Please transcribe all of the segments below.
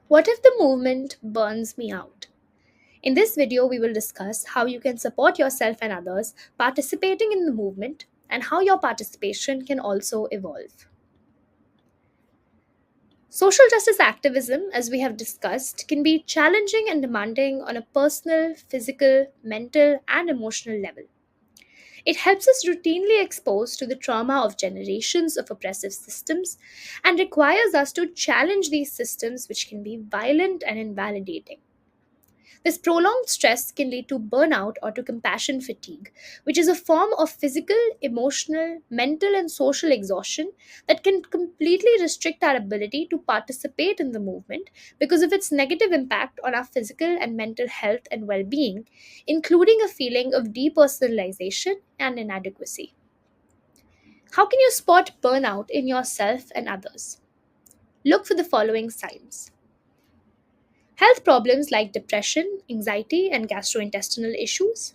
What if the movement burns me out? In this video, we will discuss how you can support yourself and others participating in the movement and how your participation can also evolve. Social justice activism, as we have discussed, can be challenging and demanding on a personal, physical, mental, and emotional level. It helps us routinely exposed to the trauma of generations of oppressive systems and requires us to challenge these systems, which can be violent and invalidating. This prolonged stress can lead to burnout or to compassion fatigue, which is a form of physical, emotional, mental, and social exhaustion that can completely restrict our ability to participate in the movement because of its negative impact on our physical and mental health and well being, including a feeling of depersonalization and inadequacy. How can you spot burnout in yourself and others? Look for the following signs. Health problems like depression, anxiety, and gastrointestinal issues.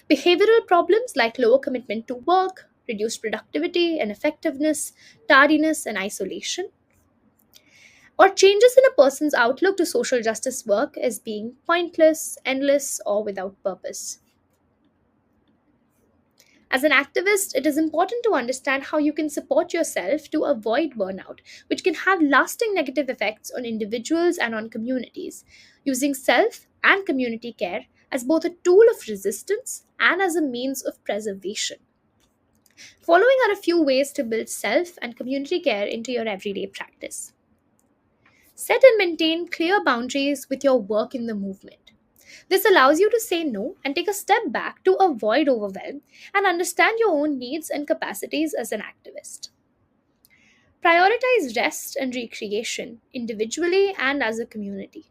Behavioral problems like lower commitment to work, reduced productivity and effectiveness, tardiness, and isolation. Or changes in a person's outlook to social justice work as being pointless, endless, or without purpose. As an activist, it is important to understand how you can support yourself to avoid burnout, which can have lasting negative effects on individuals and on communities, using self and community care as both a tool of resistance and as a means of preservation. Following are a few ways to build self and community care into your everyday practice. Set and maintain clear boundaries with your work in the movement. This allows you to say no and take a step back to avoid overwhelm and understand your own needs and capacities as an activist. Prioritize rest and recreation individually and as a community.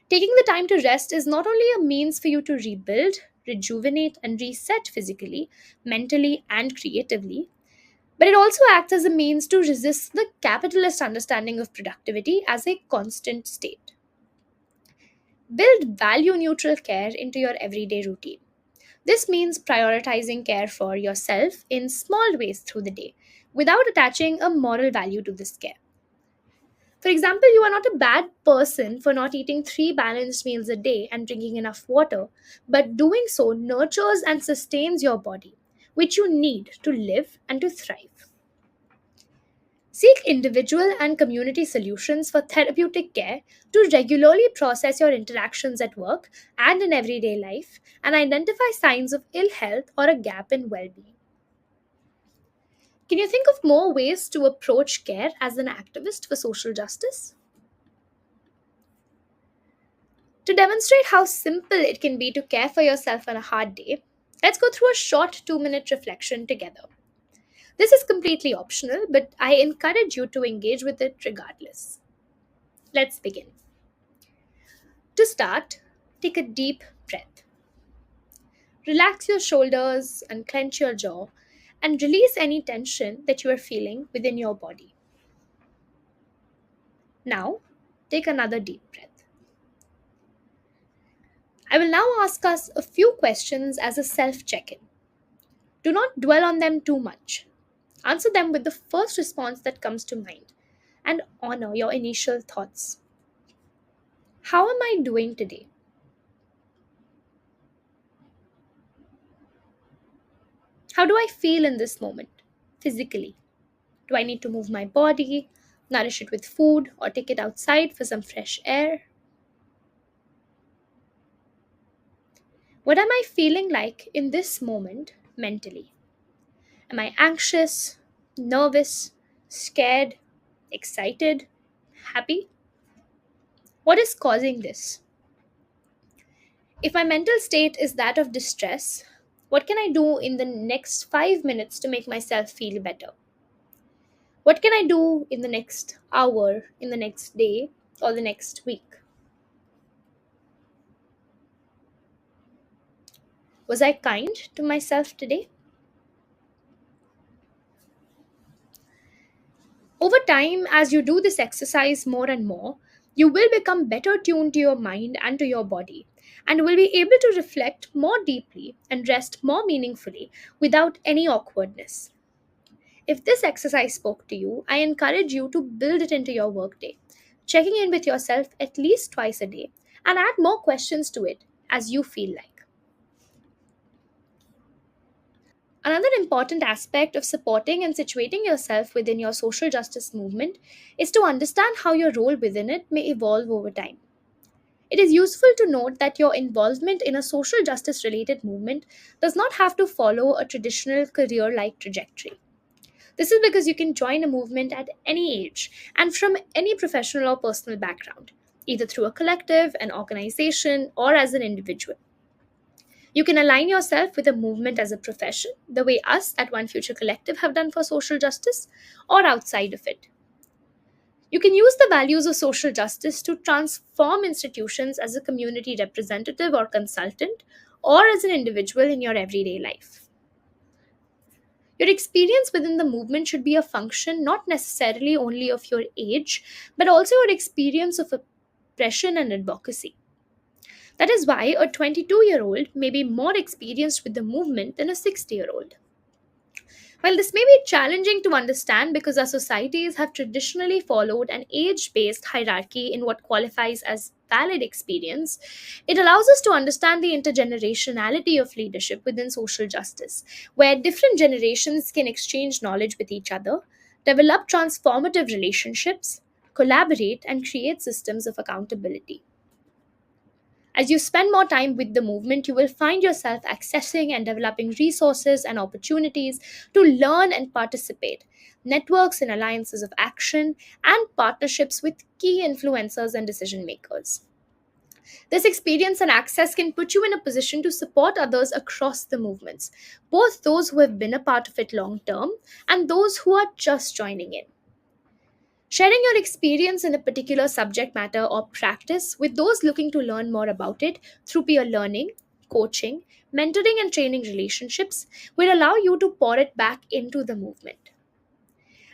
Taking the time to rest is not only a means for you to rebuild, rejuvenate, and reset physically, mentally, and creatively, but it also acts as a means to resist the capitalist understanding of productivity as a constant state. Build value neutral care into your everyday routine. This means prioritizing care for yourself in small ways through the day without attaching a moral value to this care. For example, you are not a bad person for not eating 3 balanced meals a day and drinking enough water, but doing so nurtures and sustains your body, which you need to live and to thrive. Seek individual and community solutions for therapeutic care to regularly process your interactions at work and in everyday life and identify signs of ill health or a gap in well being. Can you think of more ways to approach care as an activist for social justice? To demonstrate how simple it can be to care for yourself on a hard day, let's go through a short 2 minute reflection together. This is completely optional, but I encourage you to engage with it regardless. Let's begin. To start, take a deep breath. Relax your shoulders and clench your jaw and release any tension that you are feeling within your body. Now, take another deep breath. I will now ask us a few questions as a self check in. Do not dwell on them too much. Answer them with the first response that comes to mind and honor your initial thoughts. How am I doing today? How do I feel in this moment, physically? Do I need to move my body, nourish it with food, or take it outside for some fresh air? What am I feeling like in this moment mentally? Am I anxious, nervous, scared, excited, happy? What is causing this? If my mental state is that of distress, what can I do in the next 5 minutes to make myself feel better? What can I do in the next hour, in the next day, or the next week? Was I kind to myself today? Over time, as you do this exercise more and more, you will become better tuned to your mind and to your body, and will be able to reflect more deeply and rest more meaningfully without any awkwardness. If this exercise spoke to you, I encourage you to build it into your workday. checking in with yourself at least twice a day, and add more questions to it as you feel like. Another important aspect of supporting and situating yourself within your social justice movement is to understand how your role within it may evolve over time. It is useful to note that your involvement in a social justice related movement does not have to follow a traditional career like trajectory. This is because you can join a movement at any age and from any professional or personal background, either through a collective, an organization, or as an individual. You can align yourself with a movement as a profession, the way us at One Future Collective have done for social justice, or outside of it. You can use the values of social justice to transform institutions as a community representative or consultant, or as an individual in your everyday life. Your experience within the movement should be a function not necessarily only of your age, but also your experience of oppression and advocacy. That is why a 22-year-old may be more experienced with the movement than a 60-year-old. While this may be challenging to understand because our societies have traditionally followed an age based hierarchy in what qualifies as valid experience, it allows us to understand the intergenerationality of leadership within social justice, where different generations can exchange knowledge with each other, develop transformative relationships, collaborate, and create systems of accountability. As you spend more time with the movement, you will find yourself accessing and developing resources and opportunities to learn and participate, networks and alliances of action, and partnerships with key influencers and decision makers. This experience and access can put you in a position to support others across the movements, both those who have been a part of it long term and those who are just joining in. Sharing your experience in a particular subject matter or practice with those looking to learn more about it through peer learning, coaching, mentoring, and training relationships will allow you to pour it back into the movement.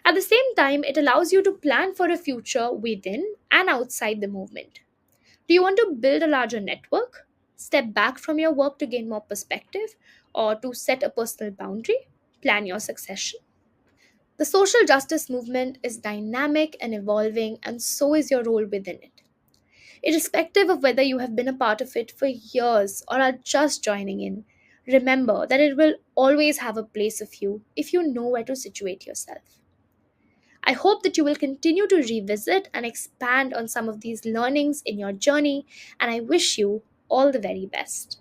At the same time, it allows you to plan for a future within and outside the movement. Do you want to build a larger network, step back from your work to gain more perspective, or to set a personal boundary? Plan your succession. The social justice movement is dynamic and evolving, and so is your role within it. Irrespective of whether you have been a part of it for years or are just joining in, remember that it will always have a place of you if you know where to situate yourself. I hope that you will continue to revisit and expand on some of these learnings in your journey, and I wish you all the very best.